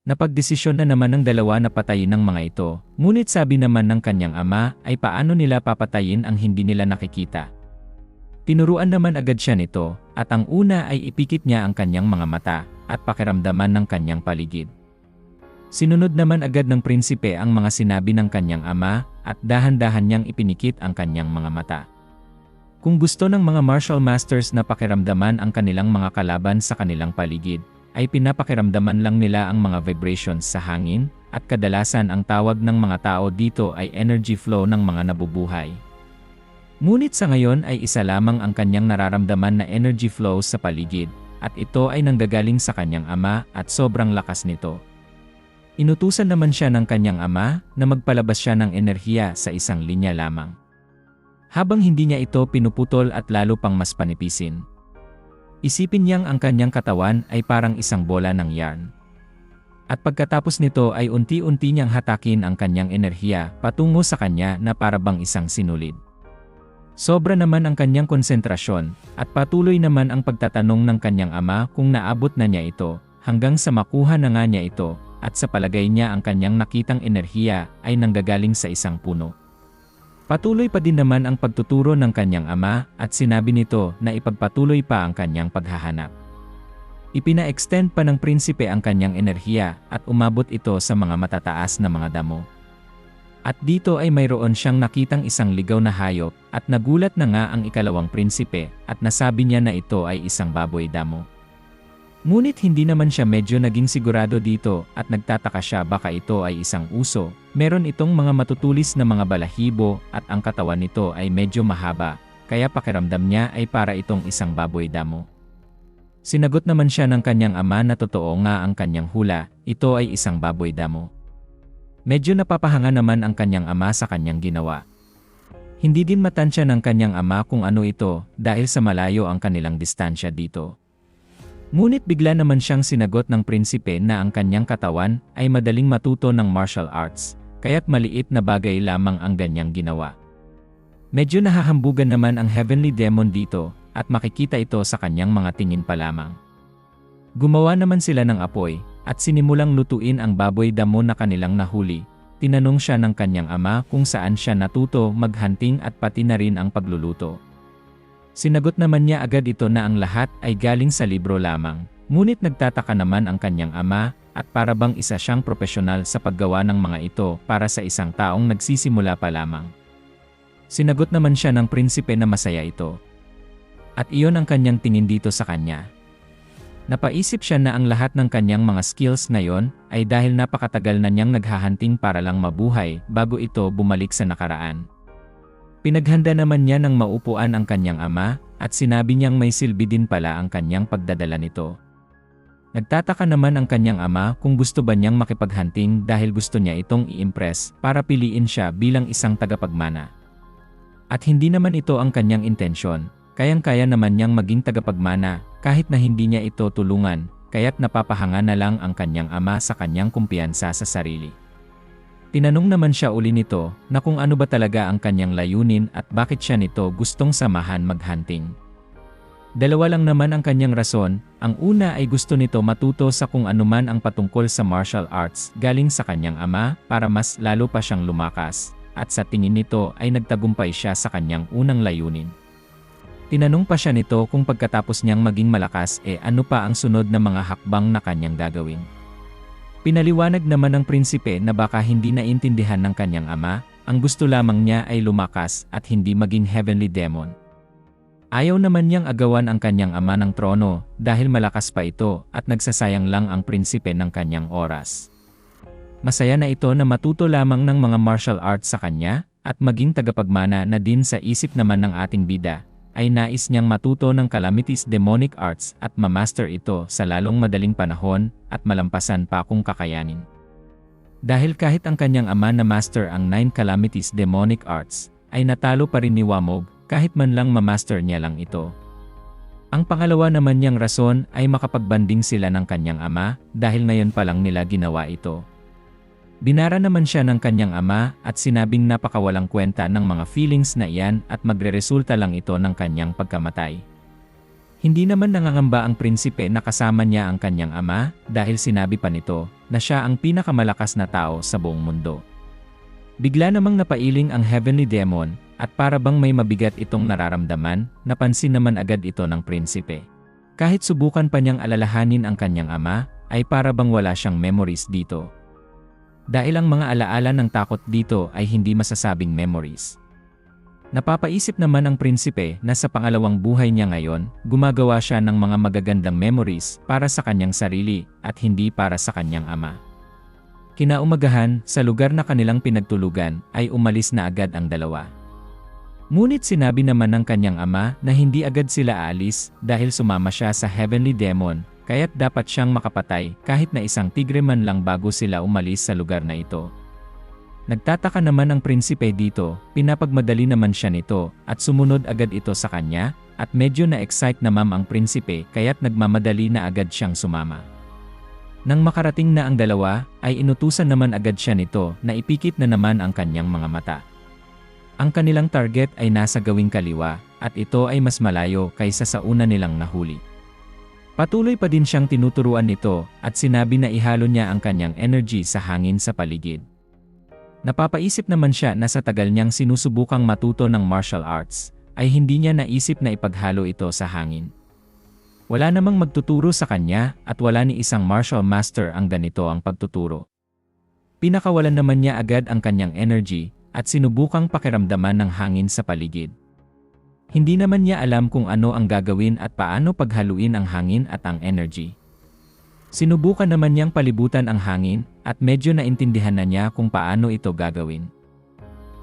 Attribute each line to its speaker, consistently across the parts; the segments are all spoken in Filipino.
Speaker 1: Napagdesisyon na naman ng dalawa na patayin ng mga ito, ngunit sabi naman ng kanyang ama ay paano nila papatayin ang hindi nila nakikita. Tinuruan naman agad siya nito, at ang una ay ipikit niya ang kanyang mga mata, at pakiramdaman ng kanyang paligid. Sinunod naman agad ng prinsipe ang mga sinabi ng kanyang ama, at dahan-dahan niyang ipinikit ang kanyang mga mata. Kung gusto ng mga martial masters na pakiramdaman ang kanilang mga kalaban sa kanilang paligid, ay pinapakiramdaman lang nila ang mga vibrations sa hangin, at kadalasan ang tawag ng mga tao dito ay energy flow ng mga nabubuhay. Ngunit sa ngayon ay isa lamang ang kanyang nararamdaman na energy flow sa paligid, at ito ay nanggagaling sa kanyang ama at sobrang lakas nito. Inutusan naman siya ng kanyang ama na magpalabas siya ng enerhiya sa isang linya lamang. Habang hindi niya ito pinuputol at lalo pang mas panipisin. Isipin niyang ang kanyang katawan ay parang isang bola ng yarn. At pagkatapos nito ay unti-unti niyang hatakin ang kanyang enerhiya patungo sa kanya na para bang isang sinulid. Sobra naman ang kanyang konsentrasyon, at patuloy naman ang pagtatanong ng kanyang ama kung naabot na niya ito, hanggang sa makuha na nga niya ito, at sa palagay niya ang kanyang nakitang enerhiya ay nanggagaling sa isang puno. Patuloy pa din naman ang pagtuturo ng kanyang ama, at sinabi nito na ipagpatuloy pa ang kanyang paghahanap. Ipina-extend pa ng prinsipe ang kanyang enerhiya, at umabot ito sa mga matataas na mga damo. At dito ay mayroon siyang nakitang isang ligaw na hayop, at nagulat na nga ang ikalawang prinsipe, at nasabi niya na ito ay isang baboy damo. Ngunit hindi naman siya medyo naging sigurado dito, at nagtataka siya baka ito ay isang uso. Meron itong mga matutulis na mga balahibo, at ang katawan nito ay medyo mahaba, kaya pakiramdam niya ay para itong isang baboy damo. Sinagot naman siya ng kanyang ama na totoo nga ang kanyang hula, ito ay isang baboy damo. Medyo napapahanga naman ang kanyang ama sa kanyang ginawa. Hindi din matansya ng kanyang ama kung ano ito, dahil sa malayo ang kanilang distansya dito. Ngunit bigla naman siyang sinagot ng prinsipe na ang kanyang katawan ay madaling matuto ng martial arts, kaya't maliit na bagay lamang ang ganyang ginawa. Medyo nahahambugan naman ang heavenly demon dito, at makikita ito sa kanyang mga tingin pa lamang. Gumawa naman sila ng apoy, at sinimulang lutuin ang baboy damo na kanilang nahuli. Tinanong siya ng kanyang ama kung saan siya natuto maghunting at pati na rin ang pagluluto. Sinagot naman niya agad ito na ang lahat ay galing sa libro lamang, ngunit nagtataka naman ang kanyang ama, at para bang isa siyang propesyonal sa paggawa ng mga ito para sa isang taong nagsisimula pa lamang. Sinagot naman siya ng prinsipe na masaya ito. At iyon ang kanyang tingin dito sa kanya. Napaisip siya na ang lahat ng kanyang mga skills ngayon ay dahil napakatagal na niyang naghahunting para lang mabuhay bago ito bumalik sa nakaraan. Pinaghanda naman niya ng maupuan ang kanyang ama, at sinabi niyang may silbi din pala ang kanyang pagdadala nito. Nagtataka naman ang kanyang ama kung gusto ba niyang makipaghunting dahil gusto niya itong i-impress para piliin siya bilang isang tagapagmana. At hindi naman ito ang kanyang intensyon, kayang-kaya naman niyang maging tagapagmana kahit na hindi niya ito tulungan, kaya't napapahanga na lang ang kanyang ama sa kanyang kumpiyansa sa sarili. Tinanong naman siya uli nito na kung ano ba talaga ang kanyang layunin at bakit siya nito gustong samahan maghunting. Dalawa lang naman ang kanyang rason, ang una ay gusto nito matuto sa kung anuman ang patungkol sa martial arts galing sa kanyang ama para mas lalo pa siyang lumakas, at sa tingin nito ay nagtagumpay siya sa kanyang unang layunin. Tinanong pa siya nito kung pagkatapos niyang maging malakas ano pa ang sunod na mga hakbang na kanyang gagawin. Pinaliwanag naman ng prinsipe na baka hindi naintindihan ng kanyang ama, ang gusto lamang niya ay lumakas at hindi maging heavenly demon. Ayaw naman niyang agawan ang kanyang ama ng trono dahil malakas pa ito at nagsasayang lang ang prinsipe ng kanyang oras. Masaya na ito na matuto lamang ng mga martial arts sa kanya at maging tagapagmana na din sa isip naman ng ating bida. Ay nais niyang matuto ng Calamity's demonic arts at mamaster ito sa lalong madaling panahon at malampasan pa kung kakayanin. Dahil kahit ang kanyang ama na master ang 9 Calamity's demonic arts, ay natalo pa rin ni Wamog kahit man lang mamaster niya lang ito. Ang pangalawa naman niyang rason ay makapagbanding sila ng kanyang ama dahil ngayon pa lang nila ginawa ito. Binara naman siya ng kanyang ama at sinabing napakawalang kwenta ng mga feelings na iyan at magreresulta lang ito ng kanyang pagkamatay. Hindi naman nangangamba ang prinsipe na kasama niya ang kanyang ama dahil sinabi pa nito na siya ang pinakamalakas na tao sa buong mundo. Bigla namang napailing ang heavenly demon at para bang may mabigat itong nararamdaman, napansin naman agad ito ng prinsipe. Kahit subukan pa niyang alalahanin ang kanyang ama, ay para bang wala siyang memories dito. Dahil ang mga alaala ng takot dito ay hindi masasabing memories. Napapaisip naman ang prinsipe na sa pangalawang buhay niya ngayon, gumagawa siya ng mga magagandang memories para sa kanyang sarili at hindi para sa kanyang ama. Kinaumagahan, sa lugar na kanilang pinagtulugan, ay umalis na agad ang dalawa. Ngunit sinabi naman ng kanyang ama na hindi agad sila aalis dahil sumama siya sa heavenly demon, kaya't dapat siyang makapatay kahit na isang tigre man lang bago sila umalis sa lugar na ito. Nagtataka naman ang prinsipe dito, pinapagmadali naman siya nito at sumunod agad ito sa kanya at medyo na-excite naman ang prinsipe kaya't nagmamadali na agad siyang sumama. Nang makarating na ang dalawa, ay inutusan naman agad siya nito na ipikit na naman ang kanyang mga mata. Ang kanilang target ay nasa gawing kaliwa at ito ay mas malayo kaysa sa una nilang nahuli. Patuloy pa din siyang tinuturuan nito at sinabi na ihalo niya ang kanyang energy sa hangin sa paligid. Napapaisip naman siya na sa tagal niyang sinusubukang matuto ng martial arts, ay hindi niya naisip na ipaghalo ito sa hangin. Wala namang magtuturo sa kanya at wala ni isang martial master ang ganito ang pagtuturo. Pinakawalan naman niya agad ang kanyang energy at sinubukang pakiramdaman ng hangin sa paligid. Hindi naman niya alam kung ano ang gagawin at paano paghaluin ang hangin at ang energy. Sinubukan naman niyang palibutan ang hangin at medyo naintindihan na niya kung paano ito gagawin.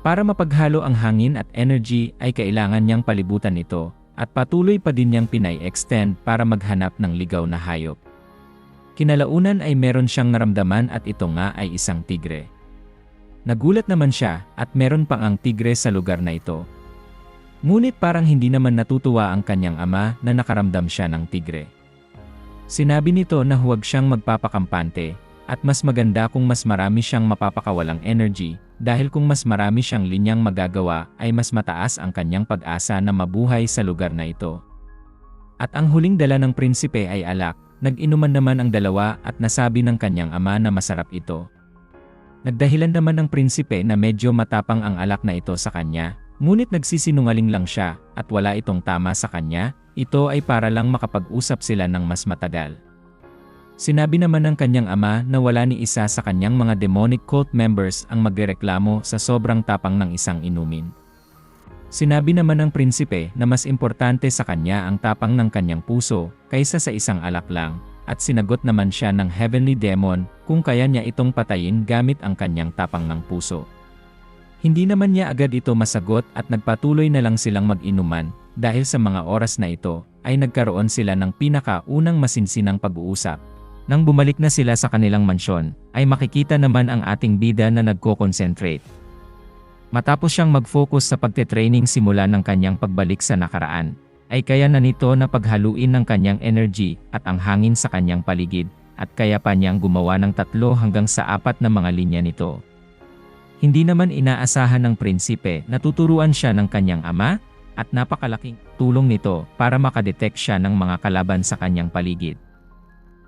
Speaker 1: Para mapaghalo ang hangin at energy ay kailangan niyang palibutan ito at patuloy pa din niyang pinay-extend para maghanap ng ligaw na hayop. Kinalaunan ay meron siyang naramdaman at ito nga ay isang tigre. Nagulat naman siya at meron pang ang tigre sa lugar na ito. Ngunit parang hindi naman natutuwa ang kanyang ama na nakaramdam siya ng tigre. Sinabi nito na huwag siyang magpapakampante at mas maganda kung mas marami siyang mapapakawalang energy dahil kung mas marami siyang linyang magagawa ay mas mataas ang kanyang pag-asa na mabuhay sa lugar na ito. At ang huling dala ng prinsipe ay alak, nag-inuman naman ang dalawa at nasabi ng kanyang ama na masarap ito. Nagdahilan naman ng prinsipe na medyo matapang ang alak na ito sa kanya, ngunit nagsisinungaling lang siya at wala itong tama sa kanya. Ito ay para lang makapag-usap sila ng mas matagal. Sinabi naman ng kanyang ama na wala ni isa sa kanyang mga demonic cult members ang magrereklamo sa sobrang tapang ng isang inumin. Sinabi naman ng prinsipe na mas importante sa kanya ang tapang ng kanyang puso kaysa sa isang alak lang, at sinagot naman siya ng heavenly demon kung kaya niya itong patayin gamit ang kanyang tapang ng puso. Hindi naman niya agad ito masagot at nagpatuloy na lang silang mag-inuman. Dahil sa mga oras na ito, ay nagkaroon sila ng pinakaunang masinsinang pag-uusap. Nang bumalik na sila sa kanilang mansyon, ay makikita naman ang ating bida na nagko-concentrate. Matapos siyang mag-focus sa pagte-training simula ng kanyang pagbalik sa nakaraan, ay kaya na nito na paghaluin ng kanyang energy at ang hangin sa kanyang paligid, at kaya pa niyang gumawa ng 3 hanggang sa 4 na mga linya nito. Hindi naman inaasahan ng prinsipe na tuturuan siya ng kanyang ama, at napakalaking tulong nito para makadetect siya ng mga kalaban sa kanyang paligid.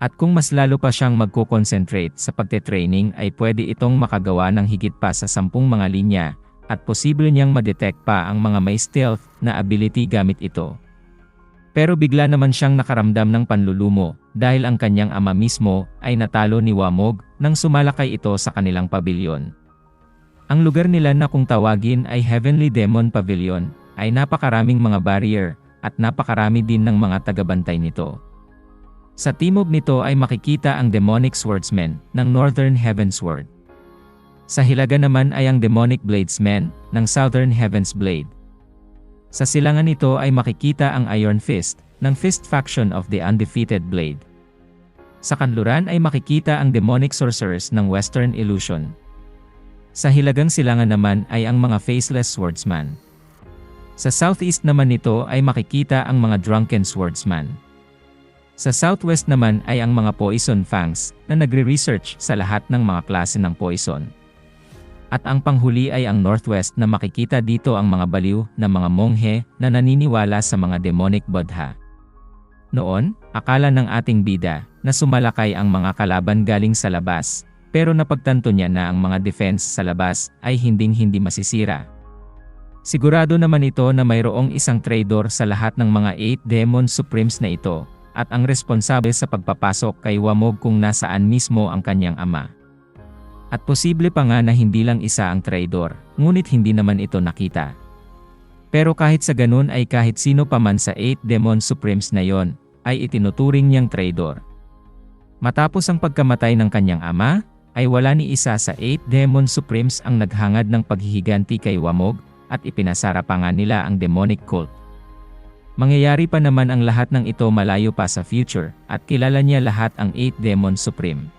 Speaker 1: At kung mas lalo pa siyang magko-concentrate sa pagte-training ay pwede itong makagawa ng higit pa sa 10 mga linya at posible niyang ma-detect pa ang mga may stealth na ability gamit ito. Pero bigla naman siyang nakaramdam ng panlulumo dahil ang kanyang ama mismo ay natalo ni Wamog nang sumalakay ito sa kanilang pavilion. Ang lugar nila na kung tawagin ay Heavenly Demon Pavilion ay napakaraming mga barrier at napakarami din ng mga tagabantay nito. Sa timog nito ay makikita ang Demonic Swordsmen ng Northern Heaven's Sword. Sa hilaga naman ay ang Demonic Bladesmen ng Southern Heaven's Blade. Sa silangan nito ay makikita ang Iron Fist ng Fist Faction of the Undefeated Blade. Sa kanluran ay makikita ang Demonic Sorcerers ng Western Illusion. Sa hilagang silangan naman ay ang mga Faceless Swordsman. Sa southeast naman nito ay makikita ang mga Drunken Swordsman. Sa southwest naman ay ang mga Poison Fangs na nagre-research sa lahat ng mga klase ng poison. At ang panghuli ay ang northwest na makikita dito ang mga baliw na mga monghe na naniniwala sa mga demonic bodha. Noon, akala ng ating bida na sumalakay ang mga kalaban galing sa labas, pero napagtanto niya na ang mga defense sa labas ay hindi masisira. Sigurado naman ito na mayroong isang traitor sa lahat ng mga 8 Demon Supremes na ito, at ang responsable sa pagpapasok kay Wamog kung nasaan mismo ang kanyang ama. At posible pa nga na hindi lang isa ang traitor, ngunit hindi naman ito nakita. Pero kahit sa ganun ay kahit sino pa man sa 8 Demon Supremes na yon, ay itinuturing niyang traitor. Matapos ang pagkamatay ng kanyang ama, ay wala ni isa sa 8 Demon Supremes ang naghangad ng paghihiganti kay Wamog, at ipinasara pa nga nila ang demonic cult. Mangyayari pa naman ang lahat ng ito malayo pa sa future, at kilala niya lahat ang 8 Demon Supreme.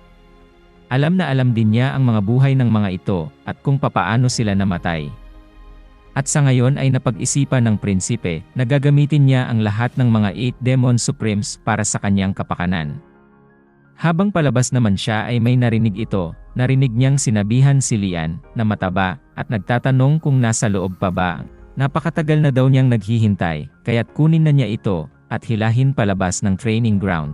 Speaker 1: Alam na alam din niya ang mga buhay ng mga ito, at kung papaano sila namatay. At sa ngayon ay napag-isipan ng prinsipe na gagamitin niya ang lahat ng mga 8 Demon Supremes para sa kanyang kapakanan. Habang palabas naman siya ay may narinig ito, narinig niyang sinabihan si Lian na mataba at nagtatanong kung nasa loob pa ba. Napakatagal na daw niyang naghihintay, kaya't kunin na niya ito at hilahin palabas ng training ground.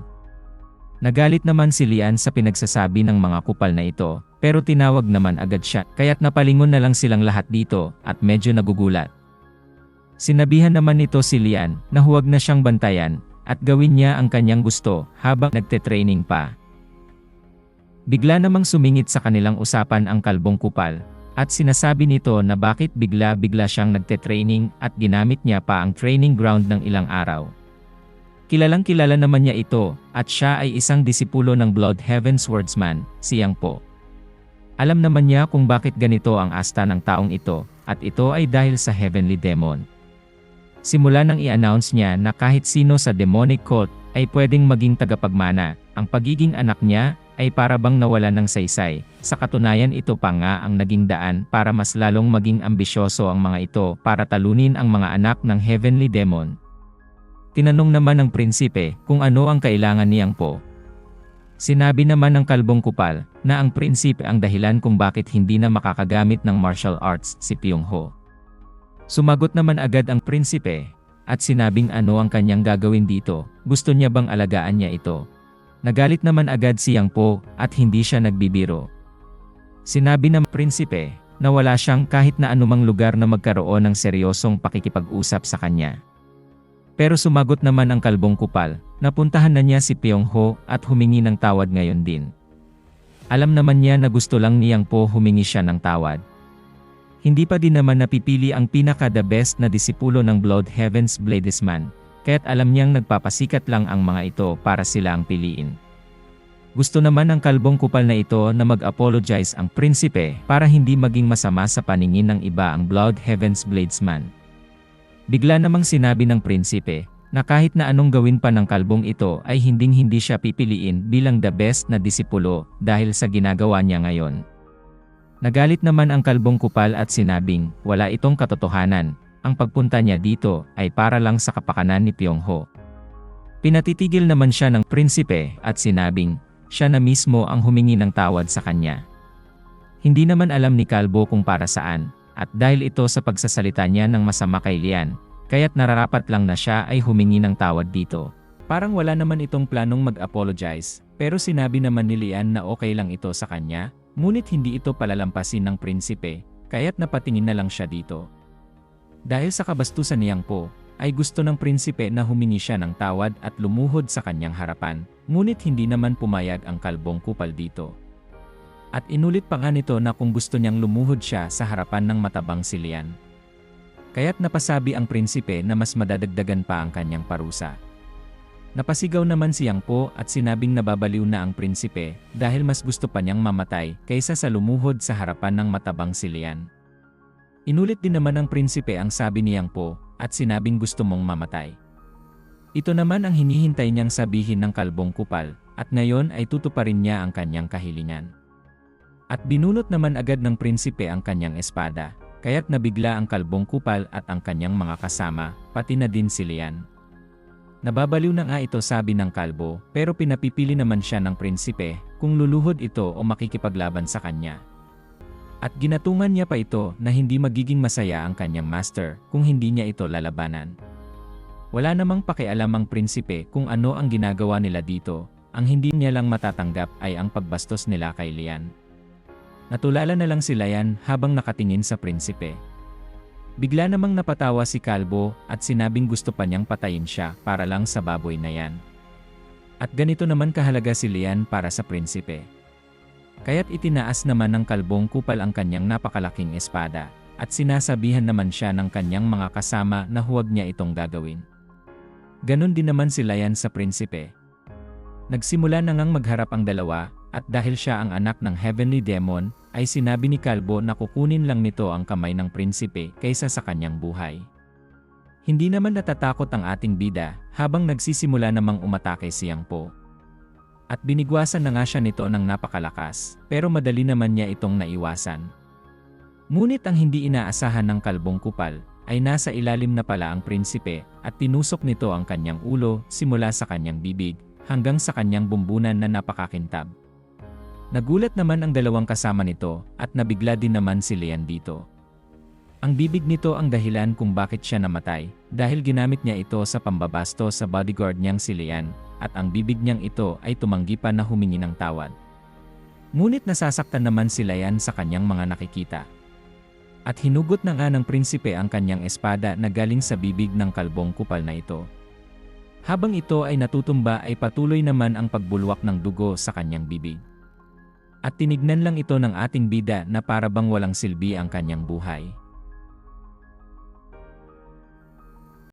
Speaker 1: Nagalit naman si Lian sa pinagsasabi ng mga kupal na ito, pero tinawag naman agad siya, kaya't napalingon na lang silang lahat dito at medyo nagugulat. Sinabihan naman nito si Lian na huwag na siyang bantayan at gawin niya ang kanyang gusto habang nagte-training pa. Bigla namang sumingit sa kanilang usapan ang kalbong kupal, at sinasabi nito na bakit bigla-bigla siyang nagte-training at ginamit niya pa ang training ground ng ilang araw. Kilalang-kilala naman niya ito, at siya ay isang disipulo ng Bloodhaven Swordsman, si Yang Po. Alam naman niya kung bakit ganito ang asta ng taong ito, at ito ay dahil sa Heavenly Demon. Simula nang i-announce niya na kahit sino sa demonic cult ay pwedeng maging tagapagmana, ang pagiging anak niya ay para bang nawala ng saysay. Sa katunayan ito pa nga ang naging daan para mas lalong maging ambisyoso ang mga ito para talunin ang mga anak ng Heavenly Demon. Tinanong naman ng prinsipe kung ano ang kailangan niyang po. Sinabi naman ng kalbong kupal na ang prinsipe ang dahilan kung bakit hindi na makakagamit ng martial arts si Pyong-ho. Sumagot naman agad ang prinsipe at sinabing ano ang kanyang gagawin dito, gusto niya bang alagaan niya ito. Nagalit naman agad si Yang Po at hindi siya nagbibiro. Sinabi ng prinsipe na wala siyang kahit na anumang lugar na magkaroon ng seryosong pakikipag-usap sa kanya. Pero sumagot naman ang kalbong kupal na puntahan na niya si Pyong-ho at humingi ng tawad ngayon din. Alam naman niya na gusto lang ni Yang Po humingi siya ng tawad. Hindi pa din naman napipili ang pinaka-the best na disipulo ng Bloodhaven's Bladesman. Kaya't alam niyang nagpapasikat lang ang mga ito para sila ang piliin. Gusto naman ng kalbong kupal na ito na mag-apologize ang prinsipe para hindi maging masama sa paningin ng iba ang Bloodhaven's Bladesman. Bigla namang sinabi ng prinsipe na kahit na anong gawin pa ng kalbong ito ay hindi siya pipiliin bilang the best na disipulo dahil sa ginagawa niya ngayon. Nagalit naman ang kalbong kupal at sinabing wala itong katotohanan. Ang pagpunta niya dito ay para lang sa kapakanan ni Pyong-ho. Pinatitigil naman siya ng prinsipe at sinabing siya na mismo ang humingi ng tawad sa kanya. Hindi naman alam ni Kalbo kung para saan, at dahil ito sa pagsasalita niya ng masama kay Lian, kaya't nararapat lang na siya ay humingi ng tawad dito. Parang wala naman itong planong mag-apologize, pero sinabi naman ni Lian na okay lang ito sa kanya, ngunit hindi ito palalampasin ng prinsipe, kaya't napatingin na lang siya dito. Dahil sa kabastusan ni Yang Po, ay gusto ng prinsipe na humingi siya ng tawad at lumuhod sa kanyang harapan, ngunit hindi naman pumayag ang kalbong kupal dito. At inulit pa nga nito na kung gusto niyang lumuhod siya sa harapan ng matabang si Lian. Kaya't napasabi ang prinsipe na mas madadagdagan pa ang kanyang parusa. Napasigaw naman si Yang Po at sinabing nababaliw na ang prinsipe dahil mas gusto pa niyang mamatay kaysa sa lumuhod sa harapan ng matabang si Lian. Inulit din naman ng prinsipe ang sabi ni Yang Po at sinabing gusto mong mamatay. Ito naman ang hinihintay niyang sabihin ng kalbong kupal at ngayon ay tutuparin niya ang kanyang kahilingan. At binunot naman agad ng prinsipe ang kanyang espada, kaya't nabigla ang kalbong kupal at ang kanyang mga kasama, pati na din si Lian. Nababaliw na nga ito sabi ng kalbo pero pinapipili naman siya ng prinsipe kung luluhod ito o makikipaglaban sa kanya. At ginatungan niya pa ito na hindi magiging masaya ang kanyang master kung hindi niya ito lalabanan. Wala namang pakialam ang prinsipe kung ano ang ginagawa nila dito, ang hindi niya lang matatanggap ay ang pagbastos nila kay Lian. Natulala na lang si Lian habang nakatingin sa prinsipe. Bigla namang napatawa si Kalbo at sinabing gusto pa niyang patayin siya para lang sa baboy na yan. At ganito naman kahalaga si Lian para sa prinsipe. Kaya't itinaas naman ng kalbong kupal ang kanyang napakalaking espada, at sinasabihan naman siya ng kanyang mga kasama na huwag niya itong gagawin. Ganon din naman si Lian sa prinsipe. Nagsimula na ngang magharap ang dalawa, at dahil siya ang anak ng Heavenly Demon, ay sinabi ni Kalbo na kukunin lang nito ang kamay ng prinsipe kaysa sa kanyang buhay. Hindi naman natatakot ang ating bida habang nagsisimula namang umatake si Yang Po. At binigwasan na nga siya nito ng napakalakas, pero madali naman niya itong naiwasan. Ngunit ang hindi inaasahan ng kalbong kupal, ay nasa ilalim na pala ang prinsipe at tinusok nito ang kanyang ulo simula sa kanyang bibig hanggang sa kanyang bumbunan na napakakintab. Nagulat naman ang dalawang kasama nito at nabigla din naman si Lian dito. Ang bibig nito ang dahilan kung bakit siya namatay dahil ginamit niya ito sa pambabasto sa bodyguard niyang si Lian at ang bibig niyang ito ay tumanggi pa na humingi ng tawad. Ngunit nasasaktan naman si Lian sa kanyang mga nakikita. At hinugot na nga ng prinsipe ang kanyang espada na galing sa bibig ng kalbong kupal na ito. Habang ito ay natutumba ay patuloy naman ang pagbulwak ng dugo sa kanyang bibig. At tinignan lang ito ng ating bida na para bang walang silbi ang kanyang buhay.